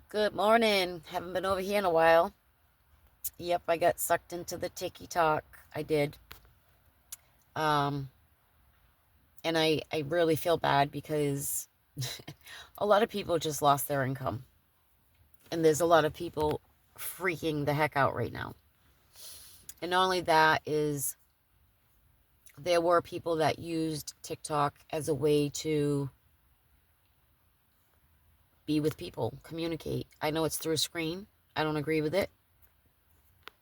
Good morning. Haven't been over here in a while. Yep, I got sucked into the TikTok. I did. Um, and I really feel bad because a lot of people just lost their income. And there's a lot of people freaking the heck out right now. And not only that is there were people that used TikTok as a way to be with people, communicate. I know it's through a screen. I don't agree with it,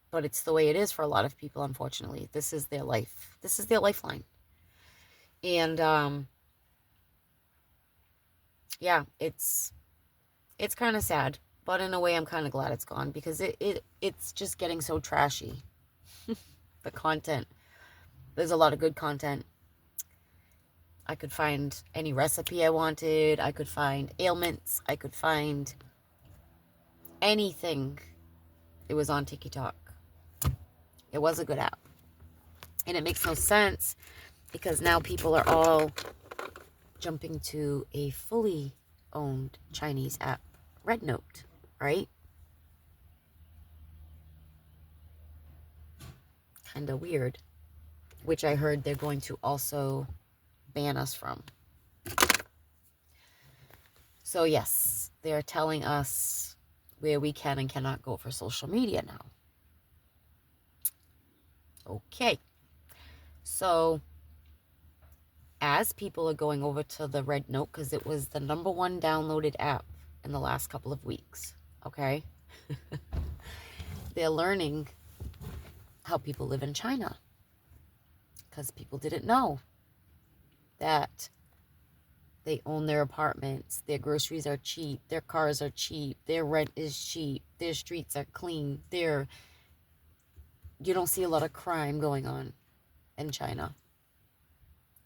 but it's the way it is for a lot of people, unfortunately. This is their life. This is their lifeline. And yeah, it's kind of sad, but in a way I'm kind of glad it's gone because it's just getting so trashy. The content. There's a lot of good content. I could find any recipe I wanted. I could find ailments. I could find anything. It was on TikTok. It was a good app. And it makes no sense because now people are all jumping to a fully owned Chinese app, Red Note, right? Kind of weird. Which I heard they're going to also ban us from. So, yes, they're telling us where we can and cannot go for social media now. Okay. So, as people are going over to the Red Note, because it was the #1 downloaded app in the last couple of weeks, okay? They're learning how people live in China because people didn't know that they own their apartments, their groceries are cheap, their cars are cheap, their rent is cheap, their streets are clean, you don't see a lot of crime going on in China.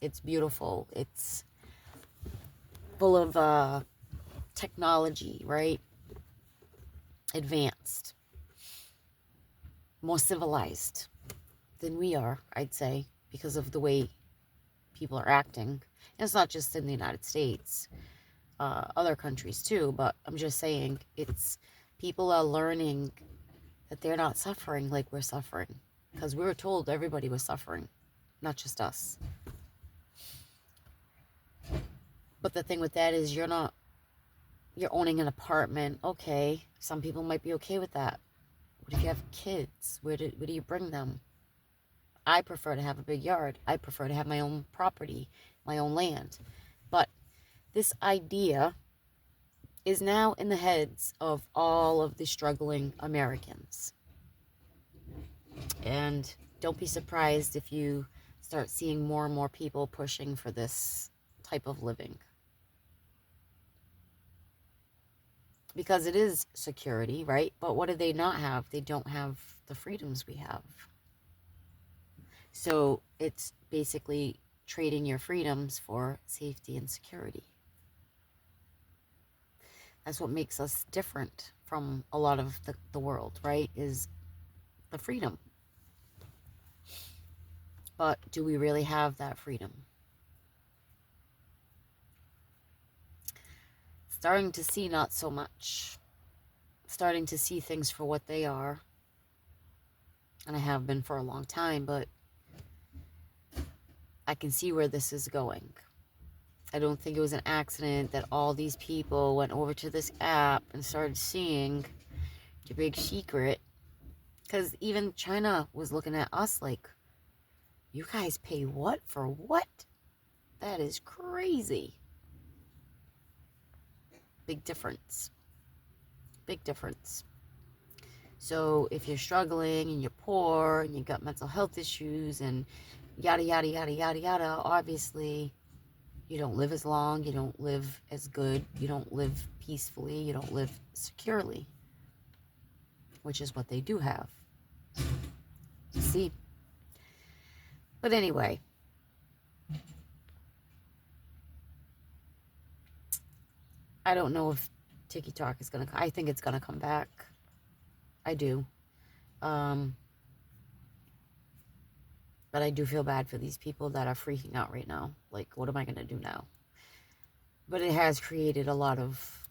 It's beautiful. It's full of technology, right? Advanced, more civilized than we are, I'd say, because of the way people are acting. And it's not just in the United States, other countries too, but I'm just saying people are learning that they're not suffering like we're suffering because we were told everybody was suffering, not just us. But the thing with that is you're owning an apartment. Okay, some people might be okay with that. What if you have kids? Where do you bring them? I prefer to have a big yard. I prefer to have my own property, my own land. But this idea is now in the heads of all of the struggling Americans. And don't be surprised if you start seeing more and more people pushing for this type of living. Because it is security, right? But what do they not have? They don't have the freedoms we have. So it's basically trading your freedoms for safety and security. That's what makes us different from a lot of the world, right? Is the freedom. But do we really have that freedom? Starting to see not so much. Starting to see things for what they are. And I have been for a long time, but I can see where this is going. I don't think it was an accident that all these people went over to this app and started seeing the big secret. Because even China was looking at us like, you guys pay what for what? That is crazy. Big difference. Big difference. So if you're struggling and you're poor and you got mental health issues and yada, yada, yada, yada, yada, obviously you don't live as long, you don't live as good, you don't live peacefully, you don't live securely, which is what they do have. See? But anyway, I don't know if TikTok is going to, I think it's going to come back. I do. But I do feel bad for these people that are freaking out right now. Like, what am I going to do now? But it has created a lot of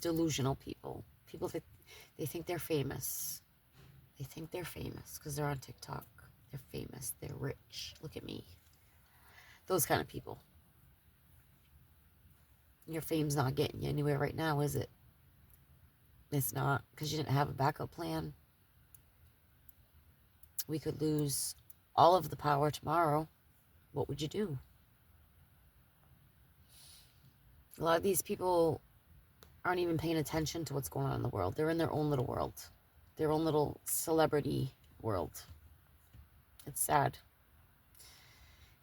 delusional people. People that they think they're famous. They think they're famous because they're on TikTok. They're famous. They're rich. Look at me. Those kind of people. Your fame's not getting you anywhere right now, is it? It's not, because you didn't have a backup plan. We could lose all of the power tomorrow. What would you do? A lot of these people aren't even paying attention to what's going on in the world. They're in their own little world, their own little celebrity world. It's sad.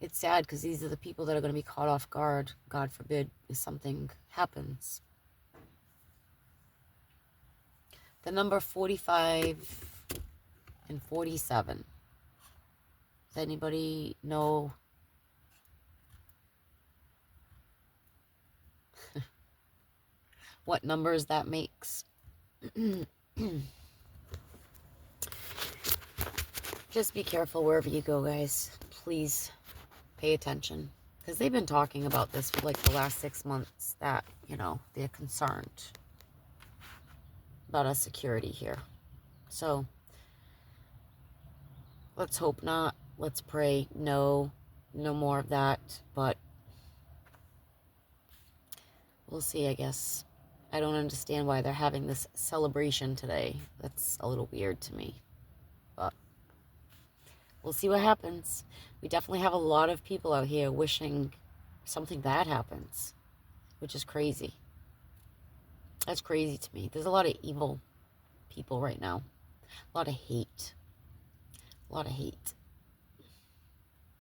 It's sad because these are the people that are going to be caught off guard, God forbid, if something happens. The number 45 and 47. Does anybody know what numbers that makes? Just be careful wherever you go, guys. Please pay attention. Because they've been talking about this for like the last 6 months, that, you know, they're concerned about our security here. So, let's hope not. Let's pray no more of that. But we'll see, I guess. I don't understand why they're having this celebration today. That's a little weird to me. But we'll see what happens. We definitely have a lot of people out here wishing something bad happens, which is crazy. That's crazy to me. There's a lot of evil people right now. A lot of hate. A lot of hate.